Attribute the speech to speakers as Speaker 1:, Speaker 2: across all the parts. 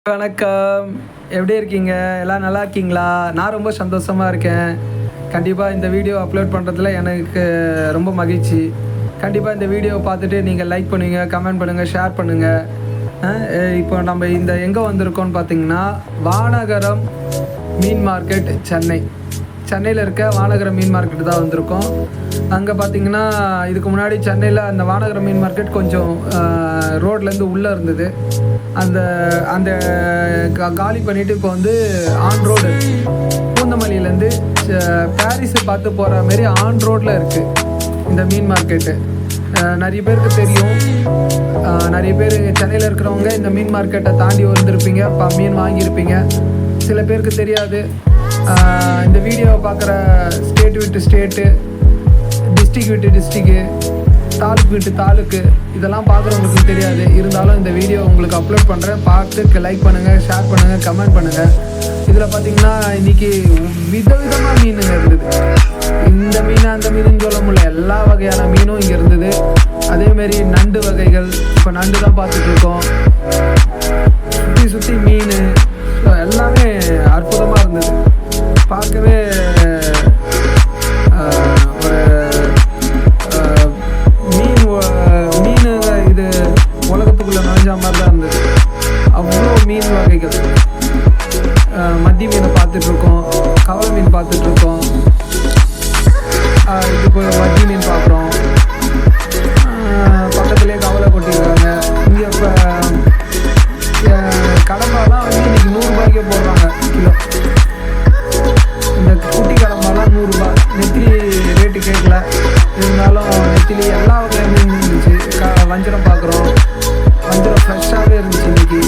Speaker 1: வணக்கம், எப்படி இருக்கீங்க? எல்லாம் நல்லா இருக்கீங்களா? நான் ரொம்ப சந்தோஷமாக இருக்கேன். கண்டிப்பாக இந்த வீடியோ அப்லோட் பண்ணுறதுல எனக்கு ரொம்ப மகிழ்ச்சி. கண்டிப்பாக இந்த வீடியோவை பார்த்துட்டு நீங்கள் லைக் பண்ணுவீங்க, கமெண்ட் பண்ணுங்கள், ஷேர் பண்ணுங்கள். இப்போ நம்ம எங்கே வந்திருக்கோம்னு பார்த்தீங்கன்னா, வானகரம் மீன் மார்க்கெட் சென்னையில் இருக்க வானகரம் மீன் மார்க்கெட் தான் வந்திருக்கோம். அங்கே பார்த்தீங்கன்னா, இதுக்கு முன்னாடி சென்னையில் அந்த வானகரம் மீன் மார்க்கெட் கொஞ்சம் ரோட்லேருந்து உள்ளே இருந்தது. அந்த காலி பண்ணிவிட்டு இப்போ வந்து ஆன் ரோடு பூந்தமல்லியிலேருந்து பாரிஸை பார்த்து போகிற மாரி ஆன் ரோட்டில் இருக்குது இந்த மீன் மார்க்கெட்டு. நிறைய பேருக்கு தெரியும். நிறைய பேர் சென்னையில் இருக்கிறவங்க இந்த மீன் மார்க்கெட்டை தாண்டி வந்திருப்பீங்க, மீன் வாங்கியிருப்பீங்க. சில பேருக்கு தெரியாது. இந்த வீடியோவை பார்க்குற ஸ்டேட் விட்டு ஸ்டேட்டு, டிஸ்ட்ரிக் விட்டு டிஸ்ட்ரிக்கு, தாலுக்கு விட்டு தாலுக்கு, இதெல்லாம் பார்க்குறவங்களுக்கு தெரியாது. இருந்தாலும் இந்த வீடியோ உங்களுக்கு அப்லோட் பண்ணுறேன். பார்த்து லைக் பண்ணுங்கள், ஷேர் பண்ணுங்கள், கமெண்ட் பண்ணுங்கள். இதில் பார்த்தீங்கன்னா இன்றைக்கி விதவிதமாக மீனுங்க இருந்தது. இந்த மீன் அந்த மீனுன்னு சொல்ல முடியல, எல்லா வகையான மீனும் இங்கே இருந்தது. அதேமாரி நண்டு வகைகள், இப்போ நண்டு தான் பார்த்துட்ருக்கோம். சுற்றி மீன் எல்லாமே அற்புதமாக இருந்தது. பார்க்கவே இது உலகத்துக்குள்ளே நுழைஞ்ச மாதிரி தான் இருந்தது. அவ்வளோ மீன் வகைகள். மத்தி மீனை பார்த்துட்ருக்கோம், கவலை மீன் பார்த்துட்ருக்கோம், இப்போ மத்தி மீன் பார்க்குறோம். பக்கத்துலேயே கவலை கொட்டிருக்காங்க. இங்கே இப்போ கடம்பாலாம் வந்து இன்றைக்கி 100 ரூபாய்க்கே போடுறாங்க கிலோ. இந்த குட்டி கடம்பாலாம் 100 ரூபா. நெத்திலி ரேட்டு கேட்கல, இருந்தாலும் நெத்திலி எல்லா வகையான மீன் இருந்துச்சு. வஞ்சரம் பார்க்குறோம், வஞ்சரம் ஃப்ரெஷ்ஷாகவே இருந்துச்சு இன்றைக்கி.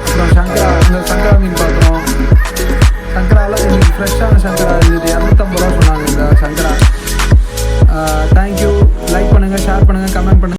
Speaker 1: அப்புறம் சங்கரா மீன் பார்க்குறோம். சங்கராலாம் இன்றைக்கி ஃப்ரெஷ்ஷான சங்கரா இருந்தது. 250 ரூபா சொன்னாங்க இந்த சங்கரா.